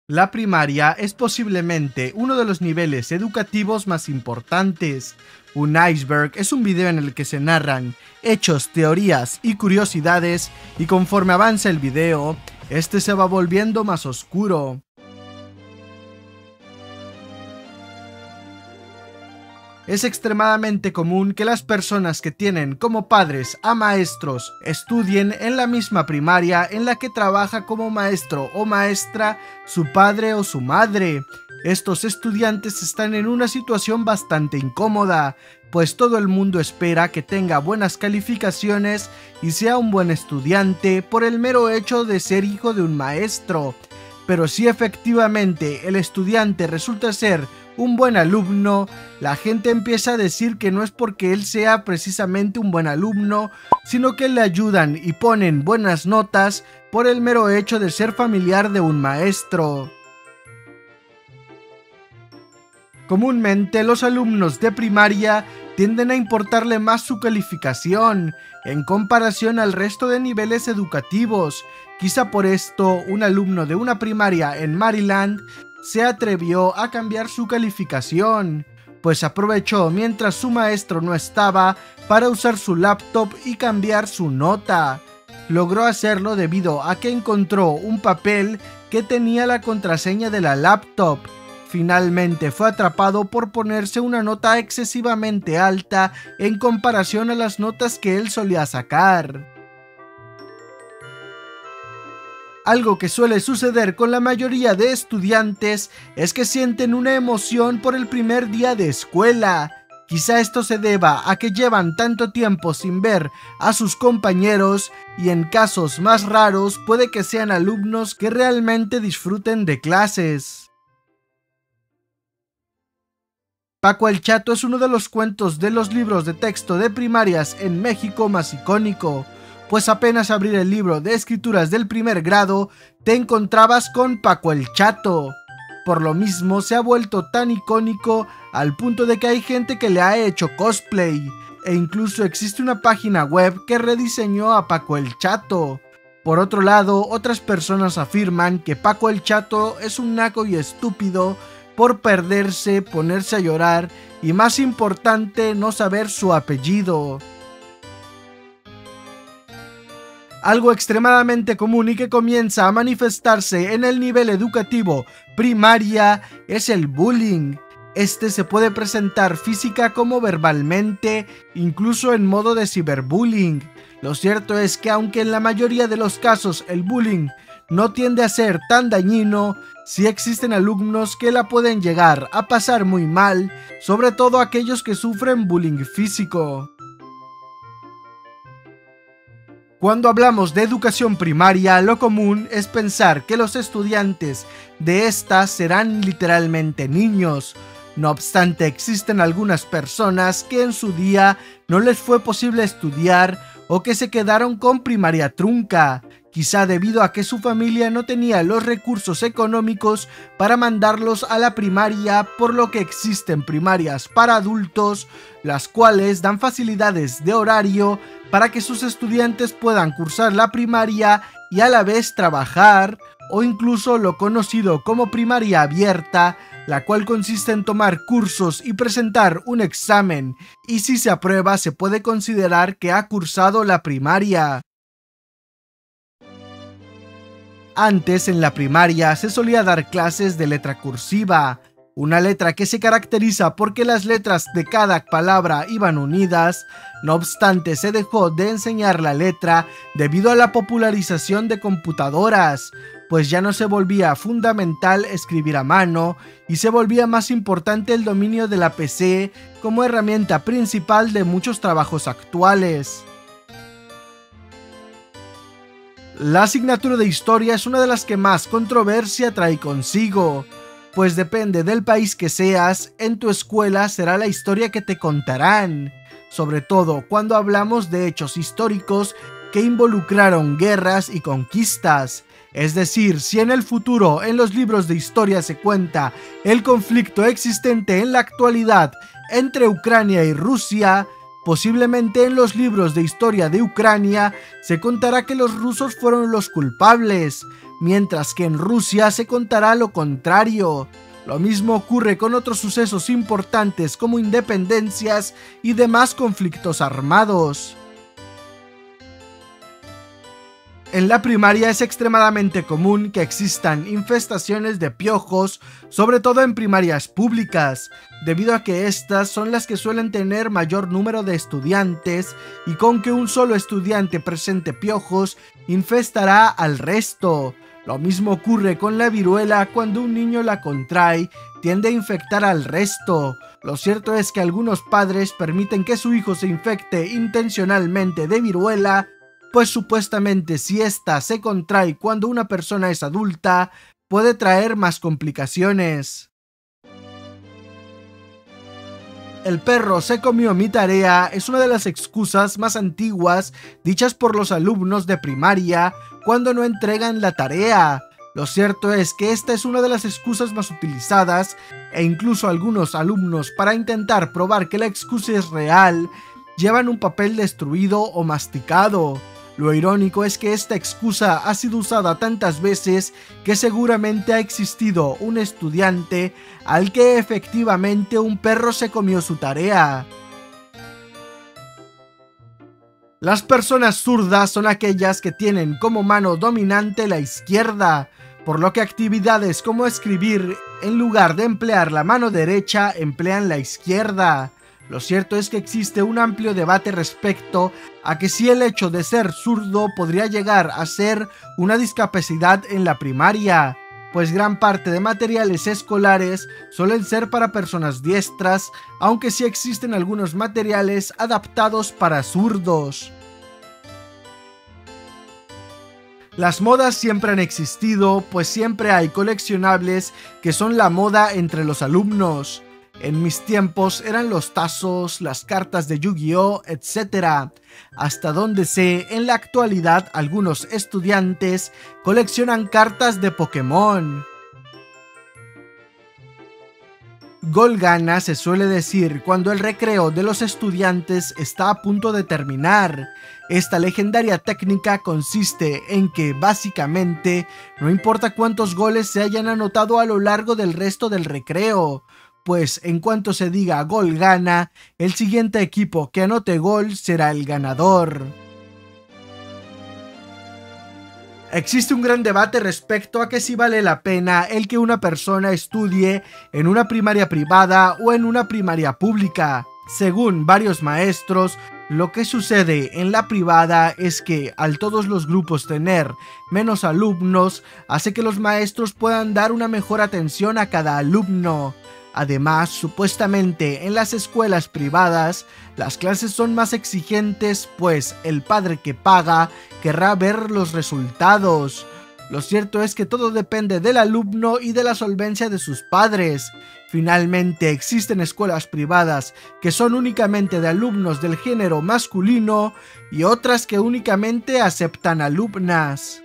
La primaria es posiblemente uno de los niveles educativos más importantes. Un iceberg es un video en el que se narran hechos, teorías y curiosidades, y conforme avanza el video, este se va volviendo más oscuro. Es extremadamente común que las personas que tienen como padres a maestros estudien en la misma primaria en la que trabaja como maestro o maestra su padre o su madre. Estos estudiantes están en una situación bastante incómoda, pues todo el mundo espera que tenga buenas calificaciones y sea un buen estudiante por el mero hecho de ser hijo de un maestro. Pero si efectivamente el estudiante resulta ser un buen alumno, la gente empieza a decir que no es porque él sea precisamente un buen alumno, sino que le ayudan y ponen buenas notas por el mero hecho de ser familiar de un maestro. Comúnmente los alumnos de primaria tienden a importarle más su calificación en comparación al resto de niveles educativos. Quizá por esto un alumno de una primaria en Maryland se atrevió a cambiar su calificación, pues aprovechó mientras su maestro no estaba para usar su laptop y cambiar su nota. Logró hacerlo debido a que encontró un papel que tenía la contraseña de la laptop. Finalmente fue atrapado por ponerse una nota excesivamente alta en comparación a las notas que él solía sacar. Algo que suele suceder con la mayoría de estudiantes es que sienten una emoción por el primer día de escuela. Quizá esto se deba a que llevan tanto tiempo sin ver a sus compañeros y en casos más raros puede que sean alumnos que realmente disfruten de clases. Paco el Chato es uno de los cuentos de los libros de texto de primarias en México más icónico, pues apenas abrir el libro de escrituras del primer grado te encontrabas con Paco el Chato. Por lo mismo se ha vuelto tan icónico al punto de que hay gente que le ha hecho cosplay, e incluso existe una página web que rediseñó a Paco el Chato. Por otro lado, otras personas afirman que Paco el Chato es un naco y estúpido por perderse, ponerse a llorar y, más importante, no saber su apellido. Algo extremadamente común y que comienza a manifestarse en el nivel educativo primaria es el bullying. Este se puede presentar física como verbalmente, incluso en modo de ciberbullying. Lo cierto es que aunque en la mayoría de los casos el bullying no tiende a ser tan dañino, sí existen alumnos que la pueden llegar a pasar muy mal, sobre todo aquellos que sufren bullying físico. Cuando hablamos de educación primaria, lo común es pensar que los estudiantes de esta serán literalmente niños. No obstante, existen algunas personas que en su día no les fue posible estudiar o que se quedaron con primaria trunca, quizá debido a que su familia no tenía los recursos económicos para mandarlos a la primaria, por lo que existen primarias para adultos, las cuales dan facilidades de horario para que sus estudiantes puedan cursar la primaria y a la vez trabajar, o incluso lo conocido como primaria abierta, la cual consiste en tomar cursos y presentar un examen, y si se aprueba se puede considerar que ha cursado la primaria. Antes, en la primaria, se solía dar clases de letra cursiva, una letra que se caracteriza porque las letras de cada palabra iban unidas. No obstante, se dejó de enseñar la letra debido a la popularización de computadoras, pues ya no se volvía fundamental escribir a mano y se volvía más importante el dominio de la PC como herramienta principal de muchos trabajos actuales. La asignatura de historia es una de las que más controversia trae consigo, pues depende del país que seas, en tu escuela será la historia que te contarán, sobre todo cuando hablamos de hechos históricos que involucraron guerras y conquistas. Es decir, si en el futuro en los libros de historia se cuenta el conflicto existente en la actualidad entre Ucrania y Rusia, posiblemente en los libros de historia de Ucrania se contará que los rusos fueron los culpables, mientras que en Rusia se contará lo contrario. Lo mismo ocurre con otros sucesos importantes como independencias y demás conflictos armados. En la primaria es extremadamente común que existan infestaciones de piojos, sobre todo en primarias públicas, debido a que estas son las que suelen tener mayor número de estudiantes y con que un solo estudiante presente piojos infestará al resto. Lo mismo ocurre con la viruela. Cuando un niño la contrae, tiende a infectar al resto. Lo cierto es que algunos padres permiten que su hijo se infecte intencionalmente de viruela, pues supuestamente si ésta se contrae cuando una persona es adulta, puede traer más complicaciones. El perro se comió mi tarea es una de las excusas más antiguas dichas por los alumnos de primaria cuando no entregan la tarea. Lo cierto es que esta es una de las excusas más utilizadas e incluso algunos alumnos, para intentar probar que la excusa es real, llevan un papel destruido o masticado. Lo irónico es que esta excusa ha sido usada tantas veces que seguramente ha existido un estudiante al que efectivamente un perro se comió su tarea. Las personas zurdas son aquellas que tienen como mano dominante la izquierda, por lo que actividades como escribir, en lugar de emplear la mano derecha, emplean la izquierda. Lo cierto es que existe un amplio debate respecto a que si el hecho de ser zurdo podría llegar a ser una discapacidad en la primaria, pues gran parte de materiales escolares suelen ser para personas diestras, aunque sí existen algunos materiales adaptados para zurdos. Las modas siempre han existido, pues siempre hay coleccionables que son la moda entre los alumnos. En mis tiempos eran los tazos, las cartas de Yu-Gi-Oh, etc. Hasta donde sé, en la actualidad algunos estudiantes coleccionan cartas de Pokémon. Gol gana se suele decir cuando el recreo de los estudiantes está a punto de terminar. Esta legendaria técnica consiste en que, básicamente, no importa cuántos goles se hayan anotado a lo largo del resto del recreo, pues en cuanto se diga gol gana, el siguiente equipo que anote gol será el ganador. Existe un gran debate respecto a que si vale la pena el que una persona estudie en una primaria privada o en una primaria pública. Según varios maestros, lo que sucede en la privada es que al todos los grupos tener menos alumnos, hace que los maestros puedan dar una mejor atención a cada alumno. Además, supuestamente en las escuelas privadas, las clases son más exigentes, pues el padre que paga querrá ver los resultados. Lo cierto es que todo depende del alumno y de la solvencia de sus padres. Finalmente, existen escuelas privadas que son únicamente de alumnos del género masculino y otras que únicamente aceptan alumnas.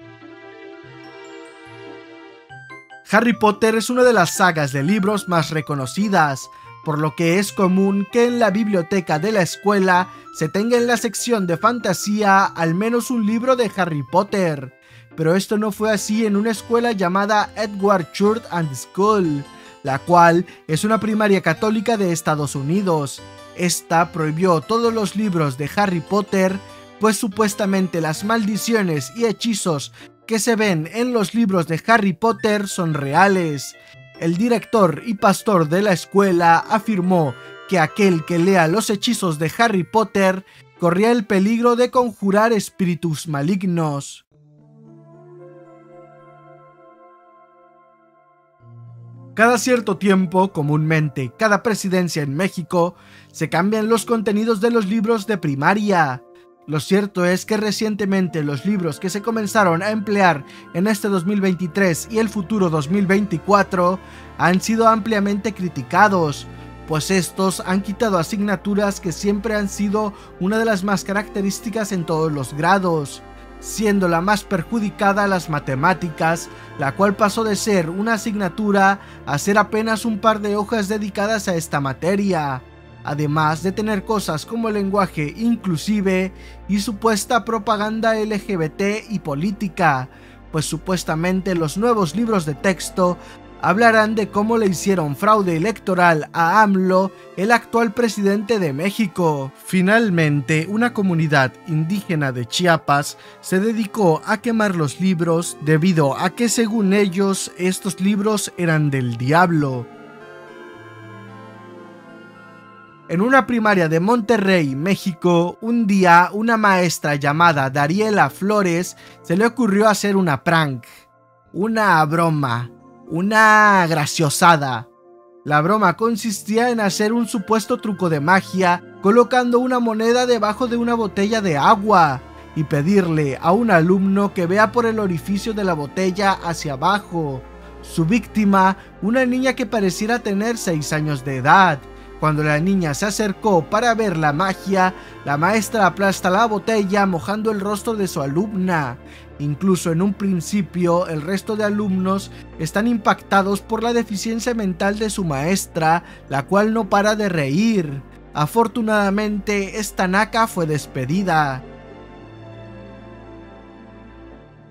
Harry Potter es una de las sagas de libros más reconocidas, por lo que es común que en la biblioteca de la escuela se tenga en la sección de fantasía al menos un libro de Harry Potter. Pero esto no fue así en una escuela llamada Edward Church and School, la cual es una primaria católica de Estados Unidos. Esta prohibió todos los libros de Harry Potter, pues supuestamente las maldiciones y hechizos que se ven en los libros de Harry Potter son reales. El director y pastor de la escuela afirmó que aquel que lea los hechizos de Harry Potter corría el peligro de conjurar espíritus malignos. Cada cierto tiempo, comúnmente cada presidencia en México, se cambian los contenidos de los libros de primaria. Lo cierto es que recientemente los libros que se comenzaron a emplear en este 2023 y el futuro 2024 han sido ampliamente criticados, pues estos han quitado asignaturas que siempre han sido una de las más características en todos los grados, siendo la más perjudicada las matemáticas, la cual pasó de ser una asignatura a ser apenas un par de hojas dedicadas a esta materia. Además de tener cosas como el lenguaje inclusive y supuesta propaganda LGBT y política, pues supuestamente los nuevos libros de texto hablarán de cómo le hicieron fraude electoral a AMLO, el actual presidente de México. Finalmente, una comunidad indígena de Chiapas se dedicó a quemar los libros debido a que, según ellos, estos libros eran del diablo. En una primaria de Monterrey, México, un día una maestra llamada Dariela Flores se le ocurrió hacer una prank, una broma, una graciosada. La broma consistía en hacer un supuesto truco de magia colocando una moneda debajo de una botella de agua y pedirle a un alumno que vea por el orificio de la botella hacia abajo. Su víctima, una niña que pareciera tener 6 años de edad. Cuando la niña se acercó para ver la magia, la maestra aplasta la botella mojando el rostro de su alumna. Incluso en un principio, el resto de alumnos están impactados por la deficiencia mental de su maestra, la cual no para de reír. Afortunadamente, esta naca fue despedida.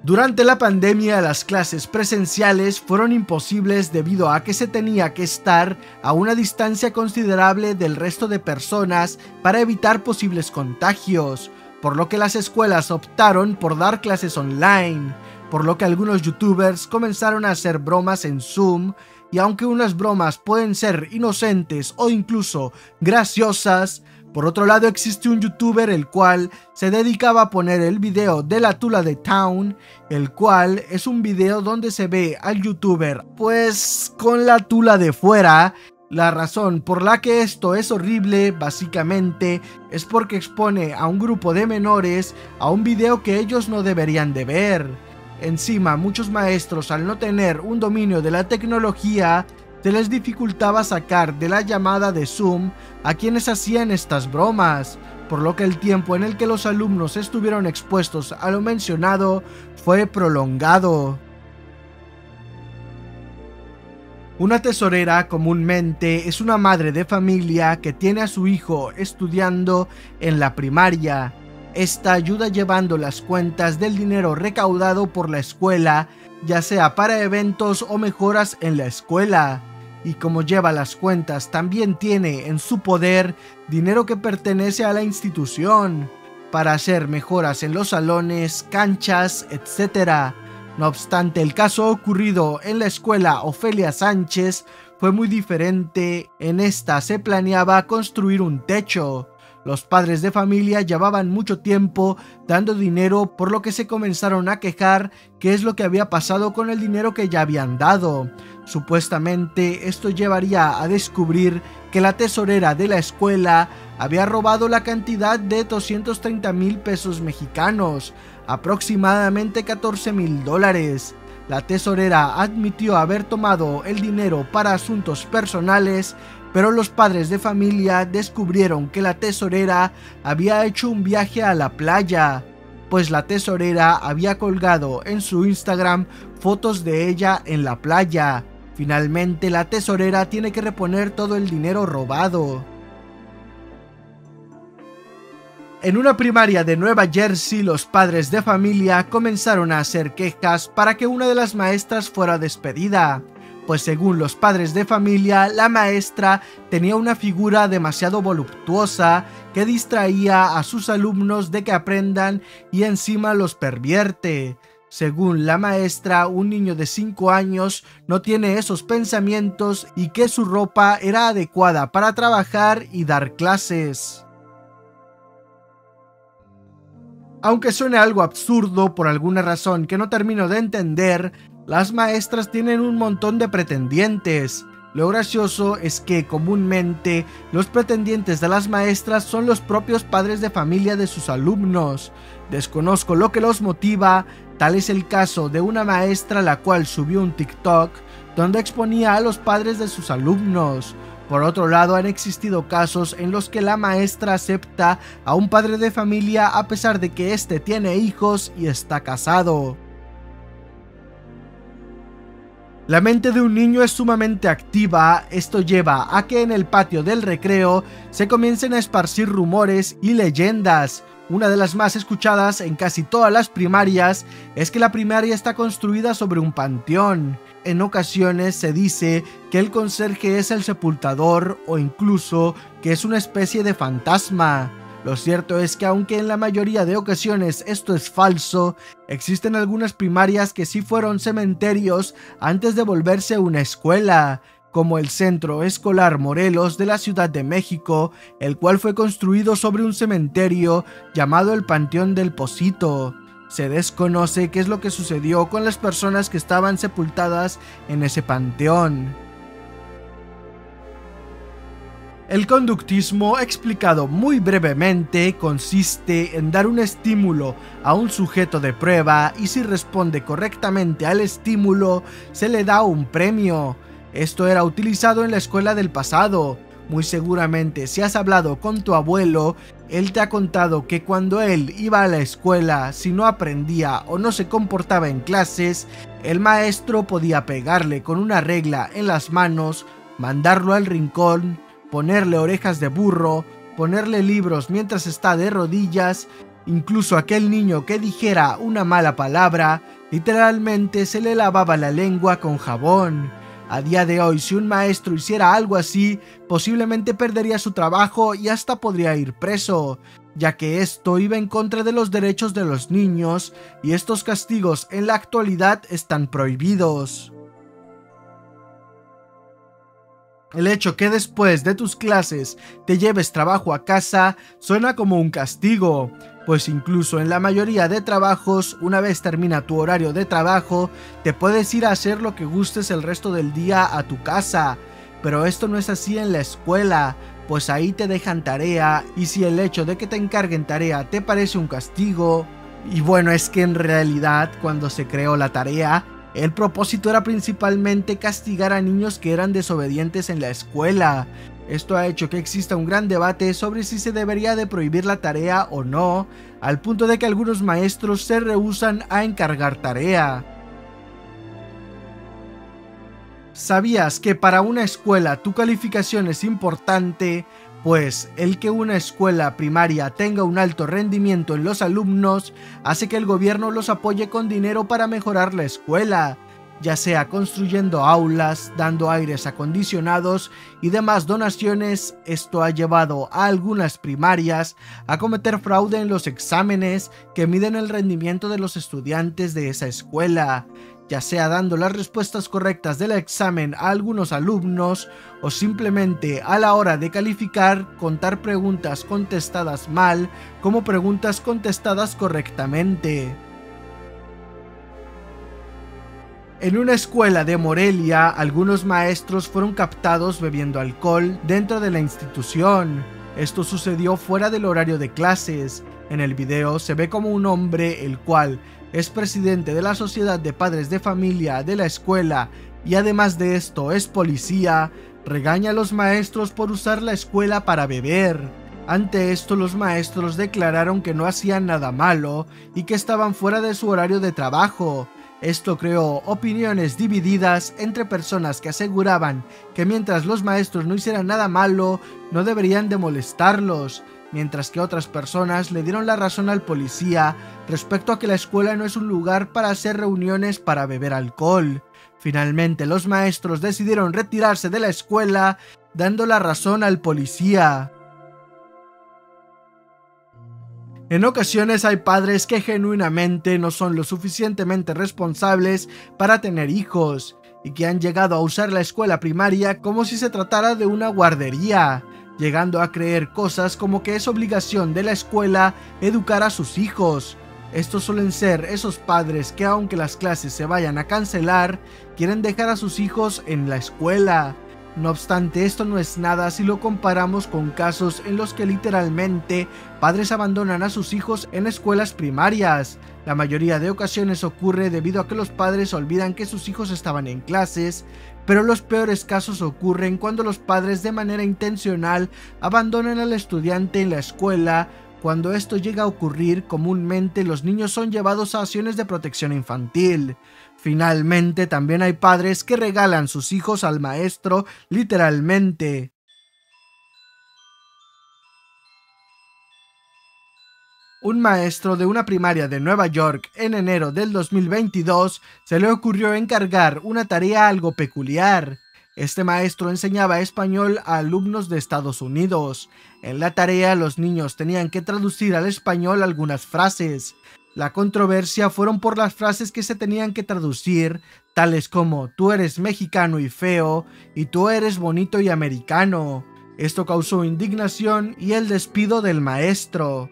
Durante la pandemia, las clases presenciales fueron imposibles debido a que se tenía que estar a una distancia considerable del resto de personas para evitar posibles contagios, por lo que las escuelas optaron por dar clases online, por lo que algunos youtubers comenzaron a hacer bromas en Zoom, y aunque unas bromas pueden ser inocentes o incluso graciosas, por otro lado existe un youtuber el cual se dedicaba a poner el video de la Tula de Town, el cual es un video donde se ve al youtuber pues con la tula de fuera. La razón por la que esto es horrible básicamente es porque expone a un grupo de menores a un video que ellos no deberían de ver. Encima, muchos maestros, al no tener un dominio de la tecnología, se les dificultaba sacar de la llamada de Zoom a quienes hacían estas bromas, por lo que el tiempo en el que los alumnos estuvieron expuestos a lo mencionado fue prolongado. Una tesorera comúnmente es una madre de familia que tiene a su hijo estudiando en la primaria. Esta ayuda llevando las cuentas del dinero recaudado por la escuela, ya sea para eventos o mejoras en la escuela. Y como lleva las cuentas, también tiene en su poder dinero que pertenece a la institución para hacer mejoras en los salones, canchas, etc. No obstante, el caso ocurrido en la escuela Ofelia Sánchez fue muy diferente. En esta se planeaba construir un techo. Los padres de familia llevaban mucho tiempo dando dinero, por lo que se comenzaron a quejar qué es lo que había pasado con el dinero que ya habían dado. Supuestamente esto llevaría a descubrir que la tesorera de la escuela había robado la cantidad de 230,000 pesos mexicanos, aproximadamente $14,000. La tesorera admitió haber tomado el dinero para asuntos personales, pero los padres de familia descubrieron que la tesorera había hecho un viaje a la playa, pues la tesorera había colgado en su Instagram fotos de ella en la playa. Finalmente, la tesorera tiene que reponer todo el dinero robado. En una primaria de Nueva Jersey, los padres de familia comenzaron a hacer quejas para que una de las maestras fuera despedida, pues según los padres de familia, la maestra tenía una figura demasiado voluptuosa que distraía a sus alumnos de que aprendan y encima los pervierte. Según la maestra, un niño de 5 años no tiene esos pensamientos y que su ropa era adecuada para trabajar y dar clases. Aunque suene algo absurdo por alguna razón que no termino de entender, las maestras tienen un montón de pretendientes. Lo gracioso es que comúnmente los pretendientes de las maestras son los propios padres de familia de sus alumnos. Desconozco lo que los motiva, tal es el caso de una maestra la cual subió un TikTok donde exponía a los padres de sus alumnos. Por otro lado, han existido casos en los que la maestra acepta a un padre de familia a pesar de que éste tiene hijos y está casado. La mente de un niño es sumamente activa. Esto lleva a que en el patio del recreo se comiencen a esparcir rumores y leyendas, Una de las más escuchadas en casi todas las primarias es que la primaria está construida sobre un panteón. En ocasiones se dice que el conserje es el sepultador o incluso que es una especie de fantasma. Lo cierto es que aunque en la mayoría de ocasiones esto es falso, existen algunas primarias que sí fueron cementerios antes de volverse una escuela, como el Centro Escolar Morelos de la Ciudad de México, el cual fue construido sobre un cementerio llamado el Panteón del Pocito. Se desconoce qué es lo que sucedió con las personas que estaban sepultadas en ese panteón. El conductismo, explicado muy brevemente, consiste en dar un estímulo a un sujeto de prueba y si responde correctamente al estímulo, se le da un premio. Esto era utilizado en la escuela del pasado. Muy seguramente, si has hablado con tu abuelo, él te ha contado que cuando él iba a la escuela, si no aprendía o no se comportaba en clases, el maestro podía pegarle con una regla en las manos, mandarlo al rincón, ponerle orejas de burro, ponerle libros mientras está de rodillas. Incluso aquel niño que dijera una mala palabra, literalmente se le lavaba la lengua con jabón. A día de hoy, si un maestro hiciera algo así, posiblemente perdería su trabajo y hasta podría ir preso, ya que esto iba en contra de los derechos de los niños y estos castigos en la actualidad están prohibidos. El hecho que después de tus clases te lleves trabajo a casa suena como un castigo, pues incluso en la mayoría de trabajos, una vez termina tu horario de trabajo, te puedes ir a hacer lo que gustes el resto del día a tu casa. Pero esto no es así en la escuela, pues ahí te dejan tarea y si el hecho de que te encarguen tarea te parece un castigo, y bueno, es que en realidad cuando se creó la tarea, el propósito era principalmente castigar a niños que eran desobedientes en la escuela. Esto ha hecho que exista un gran debate sobre si se debería de prohibir la tarea o no, al punto de que algunos maestros se rehúsan a encargar tarea. ¿Sabías que para una escuela tu calificación es importante? Pues el que una escuela primaria tenga un alto rendimiento en los alumnos hace que el gobierno los apoye con dinero para mejorar la escuela, ya sea construyendo aulas, dando aires acondicionados y demás donaciones. Esto ha llevado a algunas primarias a cometer fraude en los exámenes que miden el rendimiento de los estudiantes de esa escuela, ya sea dando las respuestas correctas del examen a algunos alumnos o simplemente a la hora de calificar contar preguntas contestadas mal como preguntas contestadas correctamente. En una escuela de Morelia, algunos maestros fueron captados bebiendo alcohol dentro de la institución. Esto sucedió fuera del horario de clases. En el video se ve como un hombre, el cual es presidente de la Sociedad de Padres de Familia de la escuela y además de esto es policía, regaña a los maestros por usar la escuela para beber. Ante esto, los maestros declararon que no hacían nada malo y que estaban fuera de su horario de trabajo. Esto creó opiniones divididas entre personas que aseguraban que mientras los maestros no hicieran nada malo, no deberían de molestarlos, mientras que otras personas le dieron la razón al policía respecto a que la escuela no es un lugar para hacer reuniones para beber alcohol. Finalmente, los maestros decidieron retirarse de la escuela, dando la razón al policía. En ocasiones hay padres que genuinamente no son lo suficientemente responsables para tener hijos y que han llegado a usar la escuela primaria como si se tratara de una guardería, llegando a creer cosas como que es obligación de la escuela educar a sus hijos. Estos suelen ser esos padres que aunque las clases se vayan a cancelar, quieren dejar a sus hijos en la escuela. No obstante, esto no es nada si lo comparamos con casos en los que literalmente padres abandonan a sus hijos en escuelas primarias. La mayoría de ocasiones ocurre debido a que los padres olvidan que sus hijos estaban en clases, pero los peores casos ocurren cuando los padres de manera intencional abandonan al estudiante en la escuela. Cuando esto llega a ocurrir, comúnmente los niños son llevados a acciones de protección infantil. Finalmente, también hay padres que regalan sus hijos al maestro, literalmente. Un maestro de una primaria de Nueva York en enero del 2022 se le ocurrió encargar una tarea algo peculiar. Este maestro enseñaba español a alumnos de Estados Unidos. En la tarea, los niños tenían que traducir al español algunas frases. La controversia fueron por las frases que se tenían que traducir, tales como "tú eres mexicano y feo" y "tú eres bonito y americano". Esto causó indignación y el despido del maestro.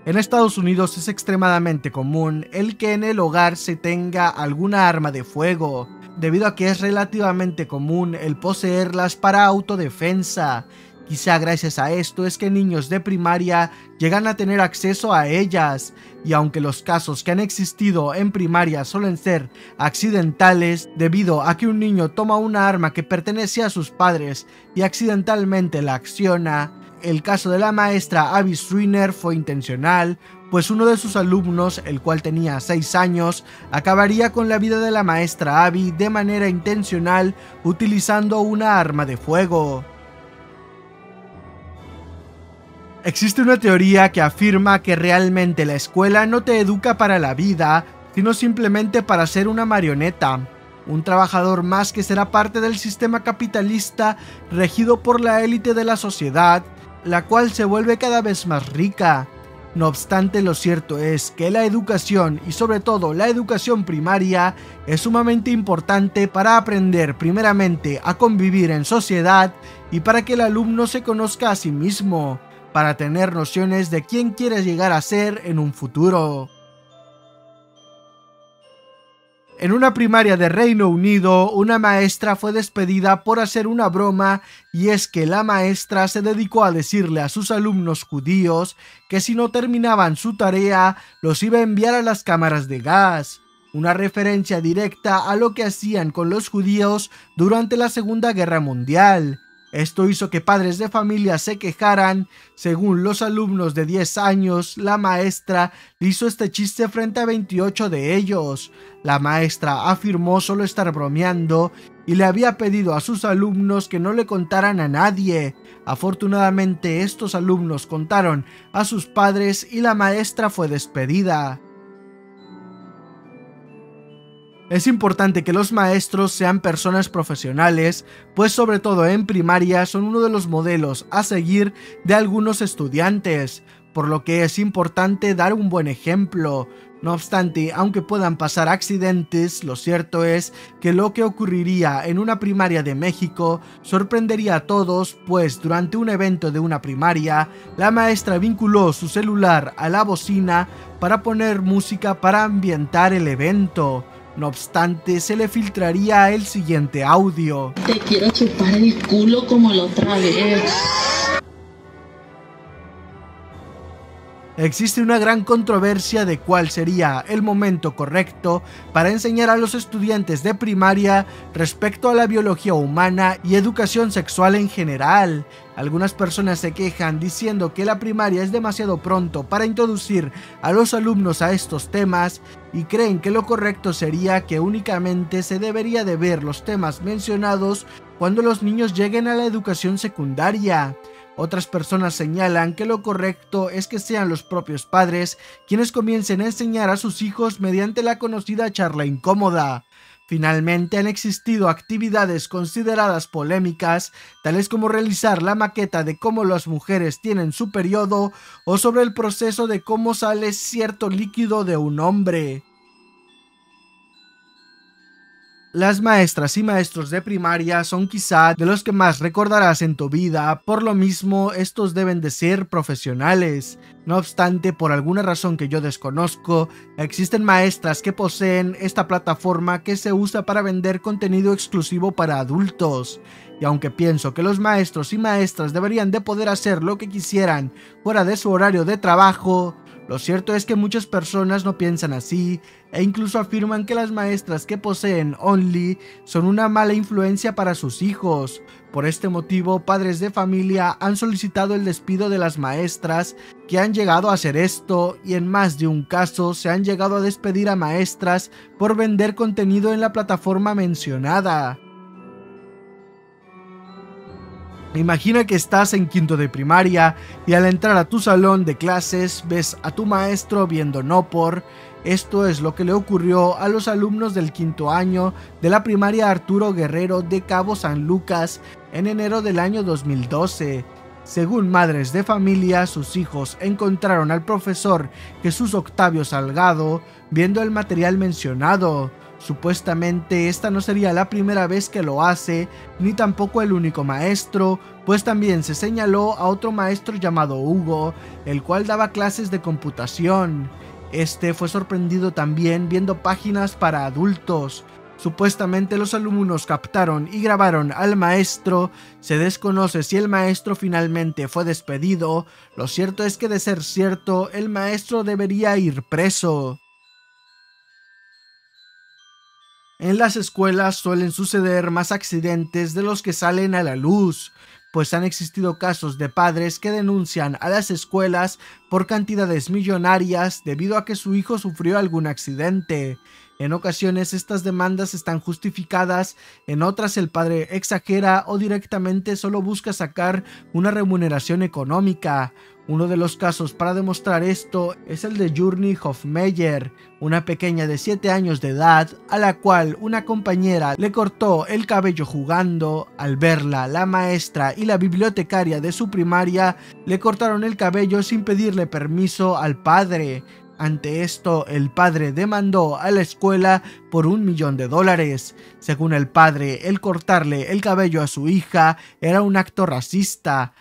En Estados Unidos es extremadamente común el que en el hogar se tenga alguna arma de fuego, debido a que es relativamente común el poseerlas para autodefensa. Quizá gracias a esto es que niños de primaria llegan a tener acceso a ellas, y aunque los casos que han existido en primaria suelen ser accidentales, debido a que un niño toma una arma que pertenece a sus padres y accidentalmente la acciona, el caso de la maestra Abby Stringer fue intencional, pues uno de sus alumnos, el cual tenía 6 años, acabaría con la vida de la maestra Abby de manera intencional utilizando una arma de fuego. Existe una teoría que afirma que realmente la escuela no te educa para la vida, sino simplemente para ser una marioneta, un trabajador más que será parte del sistema capitalista regido por la élite de la sociedad, la cual se vuelve cada vez más rica. No obstante, lo cierto es que la educación, y sobre todo la educación primaria, es sumamente importante para aprender primeramente a convivir en sociedad y para que el alumno se conozca a sí mismo, para tener nociones de quién quiere llegar a ser en un futuro. En una primaria de Reino Unido, una maestra fue despedida por hacer una broma, y es que la maestra se dedicó a decirle a sus alumnos judíos que si no terminaban su tarea, los iba a enviar a las cámaras de gas. Una referencia directa a lo que hacían con los judíos durante la Segunda Guerra Mundial. Esto hizo que padres de familia se quejaran. Según los alumnos de 10 años, la maestra hizo este chiste frente a 28 de ellos. La maestra afirmó solo estar bromeando y le había pedido a sus alumnos que no le contaran a nadie. Afortunadamente, estos alumnos contaron a sus padres y la maestra fue despedida. Es importante que los maestros sean personas profesionales, pues sobre todo en primaria son uno de los modelos a seguir de algunos estudiantes, por lo que es importante dar un buen ejemplo. No obstante, aunque puedan pasar accidentes, lo cierto es que lo que ocurriría en una primaria de México sorprendería a todos, pues durante un evento de una primaria, la maestra vinculó su celular a la bocina para poner música para ambientar el evento. No obstante, se le filtraría el siguiente audio. Te quiero chupar el culo como la otra vez. Existe una gran controversia de cuál sería el momento correcto para enseñar a los estudiantes de primaria respecto a la biología humana y educación sexual en general. Algunas personas se quejan diciendo que la primaria es demasiado pronto para introducir a los alumnos a estos temas, y creen que lo correcto sería que únicamente se debería de ver los temas mencionados cuando los niños lleguen a la educación secundaria. Otras personas señalan que lo correcto es que sean los propios padres quienes comiencen a enseñar a sus hijos mediante la conocida charla incómoda. Finalmente, han existido actividades consideradas polémicas, tales como realizar la maqueta de cómo las mujeres tienen su periodo o sobre el proceso de cómo sale cierto líquido de un hombre. Las maestras y maestros de primaria son quizá de los que más recordarás en tu vida, por lo mismo estos deben de ser profesionales. No obstante, por alguna razón que yo desconozco, existen maestras que poseen esta plataforma que se usa para vender contenido exclusivo para adultos. Y aunque pienso que los maestros y maestras deberían de poder hacer lo que quisieran fuera de su horario de trabajo, lo cierto es que muchas personas no piensan así, e incluso afirman que las maestras que poseen Only son una mala influencia para sus hijos. Por este motivo, padres de familia han solicitado el despido de las maestras que han llegado a hacer esto, y en más de un caso se han llegado a despedir a maestras por vender contenido en la plataforma mencionada. Imagina que estás en quinto de primaria y al entrar a tu salón de clases ves a tu maestro viendo no por. Esto es lo que le ocurrió a los alumnos del quinto año de la primaria Arturo Guerrero de Cabo San Lucas en enero del año 2012. Según madres de familia, sus hijos encontraron al profesor Jesús Octavio Salgado viendo el material mencionado. Supuestamente esta no sería la primera vez que lo hace, ni tampoco el único maestro, pues también se señaló a otro maestro llamado Hugo, el cual daba clases de computación. Este fue sorprendido también viendo páginas para adultos. Supuestamente los alumnos captaron y grabaron al maestro. Se desconoce si el maestro finalmente fue despedido. Lo cierto es que, de ser cierto, el maestro debería ir preso. En las escuelas suelen suceder más accidentes de los que salen a la luz, pues han existido casos de padres que denuncian a las escuelas por cantidades millonarias debido a que su hijo sufrió algún accidente. En ocasiones estas demandas están justificadas, en otras el padre exagera o directamente solo busca sacar una remuneración económica. Uno de los casos para demostrar esto es el de Journey Hofmeyer, una pequeña de 7 años de edad a la cual una compañera le cortó el cabello jugando. Al verla, la maestra y la bibliotecaria de su primaria le cortaron el cabello sin pedirle permiso al padre. Ante esto, el padre demandó a la escuela por $1 millón. Según el padre, el cortarle el cabello a su hija era un acto racista.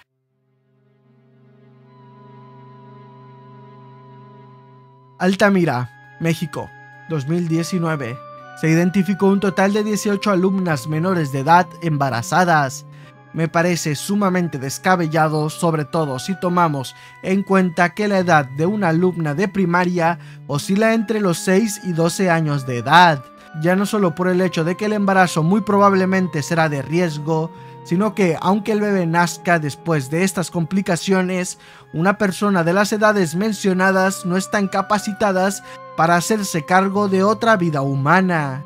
Altamira, México, 2019. Se identificó un total de 18 alumnas menores de edad embarazadas. Me parece sumamente descabellado, sobre todo si tomamos en cuenta que la edad de una alumna de primaria oscila entre los 6 y 12 años de edad. Ya no solo por el hecho de que el embarazo muy probablemente será de riesgo, sino que aunque el bebé nazca después de estas complicaciones, una persona de las edades mencionadas no están capacitadas para hacerse cargo de otra vida humana.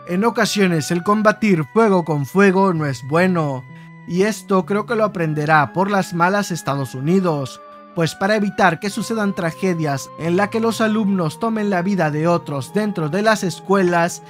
En ocasiones el combatir fuego con fuego no es bueno, y esto creo que lo aprenderá por las malas Estados Unidos, pues para evitar que sucedan tragedias en las que los alumnos tomen la vida de otros dentro de las escuelas,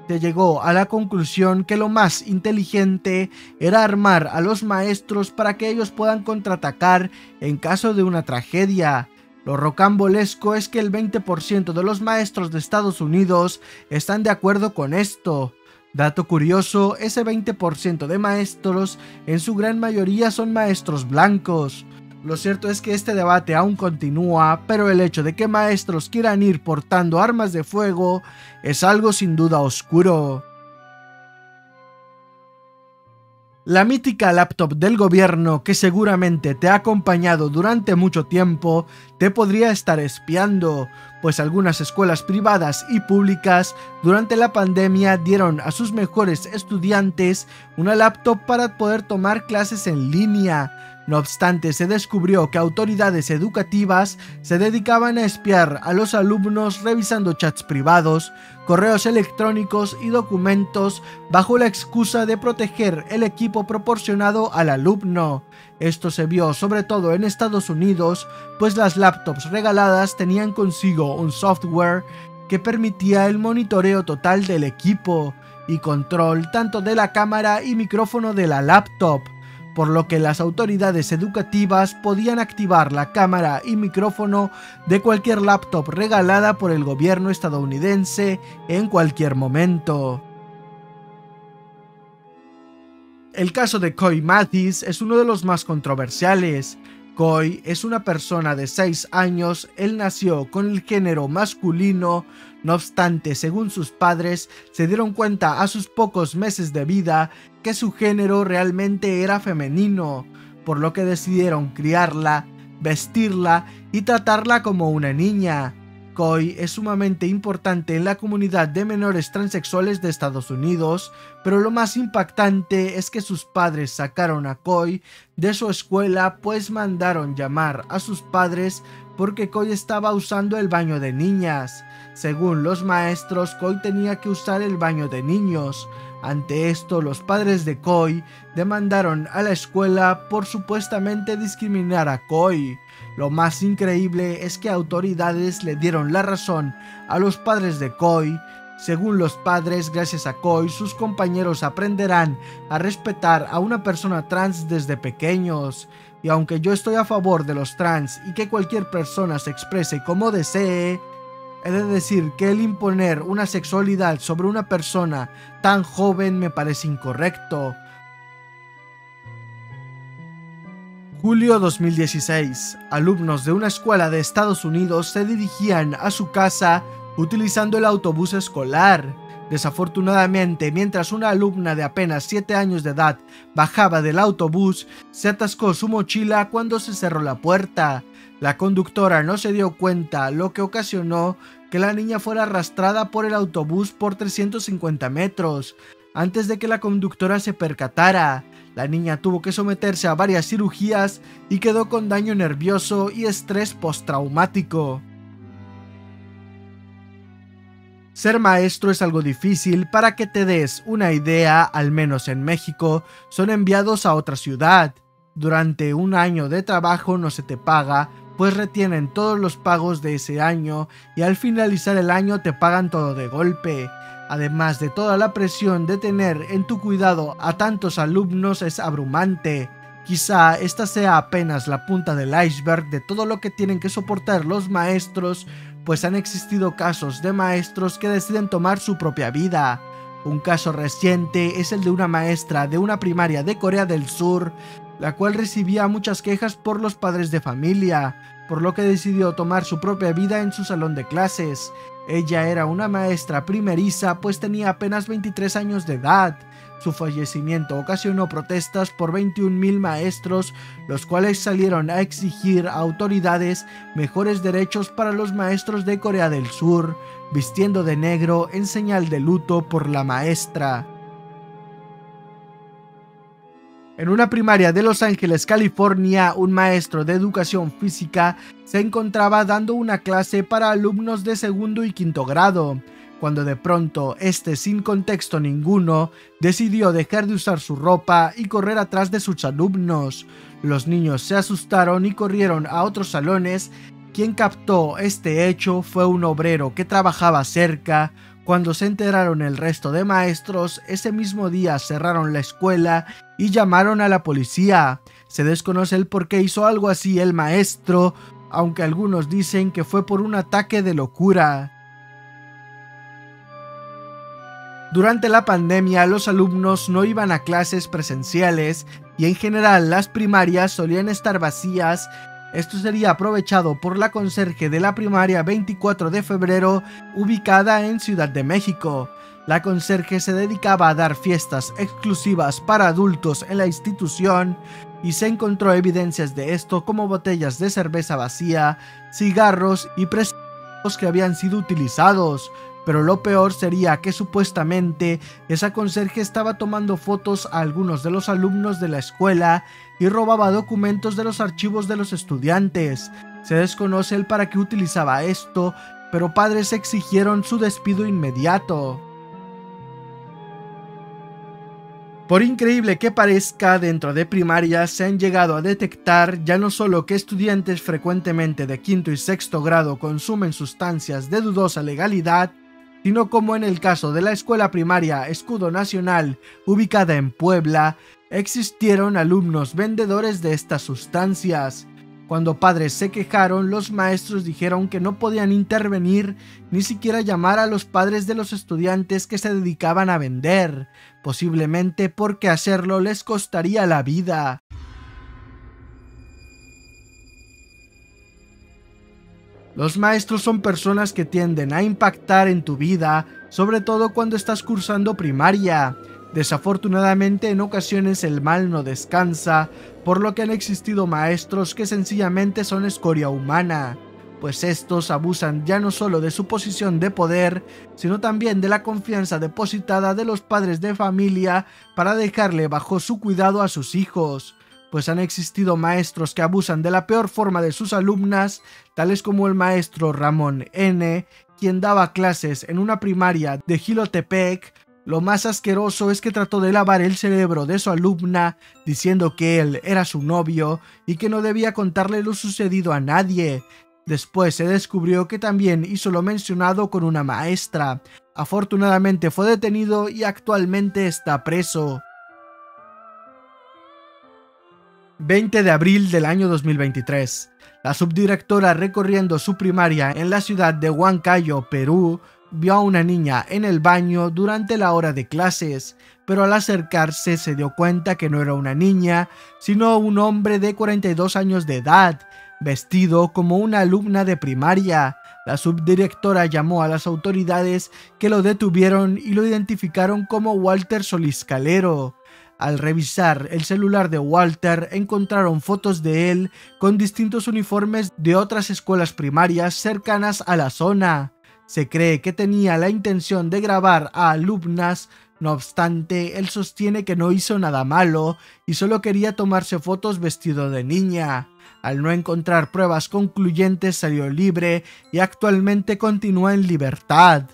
se llegó a la conclusión que lo más inteligente era armar a los maestros para que ellos puedan contraatacar en caso de una tragedia. Lo rocambolesco es que el 20% de los maestros de Estados Unidos están de acuerdo con esto. Dato curioso, ese 20% de maestros en su gran mayoría son maestros blancos. Lo cierto es que este debate aún continúa, pero el hecho de que maestros quieran ir portando armas de fuego es algo sin duda oscuro. La mítica laptop del gobierno, que seguramente te ha acompañado durante mucho tiempo, te podría estar espiando, pues algunas escuelas privadas y públicas durante la pandemia dieron a sus mejores estudiantes una laptop para poder tomar clases en línea. No obstante, se descubrió que autoridades educativas se dedicaban a espiar a los alumnos revisando chats privados, correos electrónicos y documentos bajo la excusa de proteger el equipo proporcionado al alumno. Esto se vio sobre todo en Estados Unidos, pues las laptops regaladas tenían consigo un software que permitía el monitoreo total del equipo y control tanto de la cámara y micrófono de la laptop, por lo que las autoridades educativas podían activar la cámara y micrófono de cualquier laptop regalada por el gobierno estadounidense en cualquier momento. El caso de Coy Mathis es uno de los más controversiales. Coy es una persona de 6 años, él nació con el género masculino, no obstante, según sus padres, se dieron cuenta a sus pocos meses de vida que su género realmente era femenino, por lo que decidieron criarla, vestirla y tratarla como una niña. Coy es sumamente importante en la comunidad de menores transexuales de Estados Unidos, pero lo más impactante es que sus padres sacaron a Coy de su escuela, pues mandaron llamar a sus padres porque Coy estaba usando el baño de niñas. Según los maestros, Coy tenía que usar el baño de niños. Ante esto, los padres de Coy demandaron a la escuela por supuestamente discriminar a Coy. Lo más increíble es que autoridades le dieron la razón a los padres de Coy. Según los padres, gracias a Coy, sus compañeros aprenderán a respetar a una persona trans desde pequeños. Y aunque yo estoy a favor de los trans y que cualquier persona se exprese como desee, he de decir que el imponer una sexualidad sobre una persona tan joven me parece incorrecto. Julio 2016. Alumnos de una escuela de Estados Unidos se dirigían a su casa utilizando el autobús escolar. Desafortunadamente, mientras una alumna de apenas 7 años de edad bajaba del autobús, se atascó su mochila cuando se cerró la puerta. La conductora no se dio cuenta, lo que ocasionó que la niña fuera arrastrada por el autobús por 350 metros. Antes de que la conductora se percatara, la niña tuvo que someterse a varias cirugías y quedó con daño nervioso y estrés postraumático. Ser maestro es algo difícil. Para que te des una idea, al menos en México, son enviados a otra ciudad. Durante un año de trabajo no se te paga, pues retienen todos los pagos de ese año y al finalizar el año te pagan todo de golpe. Además de toda la presión de tener en tu cuidado a tantos alumnos es abrumante. Quizá esta sea apenas la punta del iceberg de todo lo que tienen que soportar los maestros, pues han existido casos de maestros que deciden tomar su propia vida. Un caso reciente es el de una maestra de una primaria de Corea del Sur, la cual recibía muchas quejas por los padres de familia, por lo que decidió tomar su propia vida en su salón de clases. Ella era una maestra primeriza, pues tenía apenas 23 años de edad. Su fallecimiento ocasionó protestas por 21,000 maestros, los cuales salieron a exigir a autoridades mejores derechos para los maestros de Corea del Sur, vistiendo de negro en señal de luto por la maestra. En una primaria de Los Ángeles, California, un maestro de educación física se encontraba dando una clase para alumnos de segundo y quinto grado, cuando de pronto sin contexto ninguno, decidió dejar de usar su ropa y correr atrás de sus alumnos. Los niños se asustaron y corrieron a otros salones. Quien captó este hecho fue un obrero que trabajaba cerca. Cuando se enteraron el resto de maestros, ese mismo día cerraron la escuela y llamaron a la policía. Se desconoce el por qué hizo algo así el maestro, aunque algunos dicen que fue por un ataque de locura. Durante la pandemia, los alumnos no iban a clases presenciales y en general las primarias solían estar vacías. Esto sería aprovechado por la conserje de la primaria 24 de febrero, ubicada en Ciudad de México. La conserje se dedicaba a dar fiestas exclusivas para adultos en la institución y se encontró evidencias de esto como botellas de cerveza vacía, cigarros y preservativos que habían sido utilizados. Pero lo peor sería que supuestamente esa conserje estaba tomando fotos a algunos de los alumnos de la escuela y robaba documentos de los archivos de los estudiantes. Se desconoce el para qué utilizaba esto, pero padres exigieron su despido inmediato. Por increíble que parezca, dentro de primarias se han llegado a detectar ya no solo que estudiantes frecuentemente de quinto y sexto grado consumen sustancias de dudosa legalidad, sino como en el caso de la escuela primaria Escudo Nacional, ubicada en Puebla, existieron alumnos vendedores de estas sustancias. Cuando padres se quejaron, los maestros dijeron que no podían intervenir, ni siquiera llamar a los padres de los estudiantes que se dedicaban a vender, posiblemente porque hacerlo les costaría la vida. Los maestros son personas que tienden a impactar en tu vida, sobre todo cuando estás cursando primaria. Desafortunadamente, en ocasiones el mal no descansa, por lo que han existido maestros que sencillamente son escoria humana, pues estos abusan ya no solo de su posición de poder, sino también de la confianza depositada de los padres de familia para dejarle bajo su cuidado a sus hijos. Pues han existido maestros que abusan de la peor forma de sus alumnas, tales como el maestro Ramón N., quien daba clases en una primaria de Jilotepec, Lo más asqueroso es que trató de lavar el cerebro de su alumna diciendo que él era su novio y que no debía contarle lo sucedido a nadie. Después se descubrió que también hizo lo mencionado con una maestra. Afortunadamente fue detenido y actualmente está preso. 20 de abril del año 2023. La subdirectora recorriendo su primaria en la ciudad de Huancayo, Perú, vio a una niña en el baño durante la hora de clases, pero al acercarse se dio cuenta que no era una niña, sino un hombre de 42 años de edad, vestido como una alumna de primaria. La subdirectora llamó a las autoridades, que lo detuvieron y lo identificaron como Walter Solís Calero. Al revisar el celular de Walter, encontraron fotos de él con distintos uniformes de otras escuelas primarias cercanas a la zona. Se cree que tenía la intención de grabar a alumnas, no obstante, él sostiene que no hizo nada malo y solo quería tomarse fotos vestido de niña. Al no encontrar pruebas concluyentes, salió libre y actualmente continúa en libertad.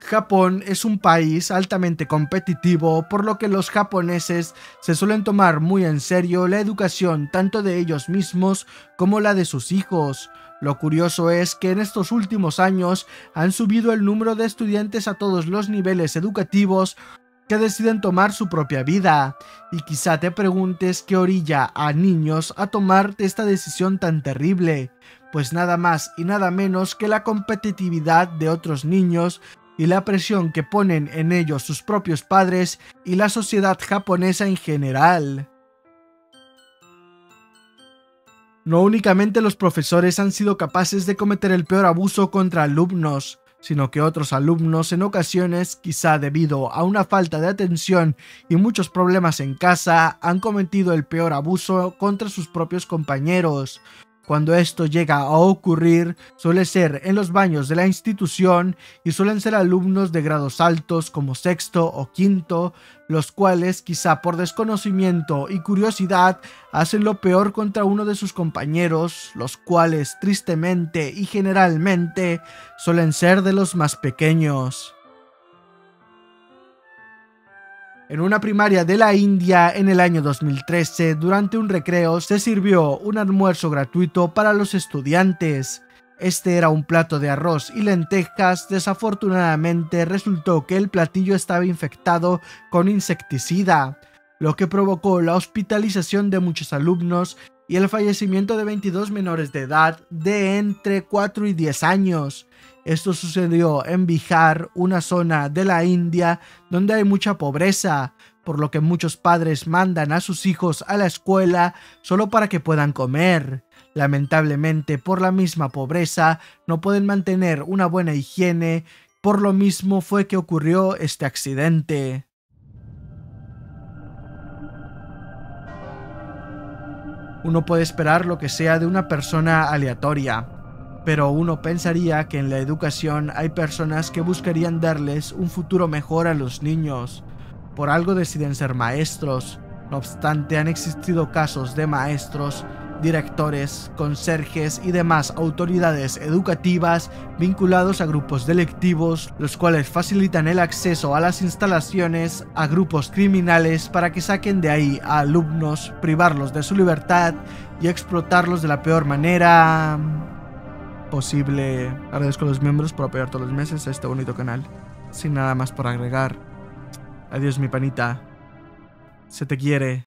Japón es un país altamente competitivo, por lo que los japoneses se suelen tomar muy en serio la educación tanto de ellos mismos como la de sus hijos. Lo curioso es que en estos últimos años han subido el número de estudiantes a todos los niveles educativos que deciden tomar su propia vida, y quizá te preguntes qué orilla a niños a tomar esta decisión tan terrible, pues nada más y nada menos que la competitividad de otros niños y la presión que ponen en ellos sus propios padres y la sociedad japonesa en general. No únicamente los profesores han sido capaces de cometer el peor abuso contra alumnos, sino que otros alumnos en ocasiones, quizá debido a una falta de atención y muchos problemas en casa, han cometido el peor abuso contra sus propios compañeros. Cuando esto llega a ocurrir, suele ser en los baños de la institución y suelen ser alumnos de grados altos como sexto o quinto, los cuales quizá por desconocimiento y curiosidad hacen lo peor contra uno de sus compañeros, los cuales tristemente y generalmente suelen ser de los más pequeños. En una primaria de la India en el año 2013, durante un recreo, se sirvió un almuerzo gratuito para los estudiantes. Este era un plato de arroz y lentejas. Desafortunadamente resultó que el platillo estaba infectado con insecticida, lo que provocó la hospitalización de muchos alumnos y el fallecimiento de 22 menores de edad de entre 4 y 10 años. Esto sucedió en Bihar, una zona de la India donde hay mucha pobreza, por lo que muchos padres mandan a sus hijos a la escuela solo para que puedan comer. Lamentablemente, por la misma pobreza, no pueden mantener una buena higiene, por lo mismo fue que ocurrió este accidente. Uno puede esperar lo que sea de una persona aleatoria, pero uno pensaría que en la educación hay personas que buscarían darles un futuro mejor a los niños. Por algo deciden ser maestros. No obstante, han existido casos de maestros, directores, conserjes y demás autoridades educativas vinculados a grupos delictivos, los cuales facilitan el acceso a las instalaciones a grupos criminales para que saquen de ahí a alumnos, privarlos de su libertad y explotarlos de la peor manera posible. Agradezco a los miembros por apoyar todos los meses a este bonito canal. Sin nada más por agregar. Adiós, mi panita. Se te quiere.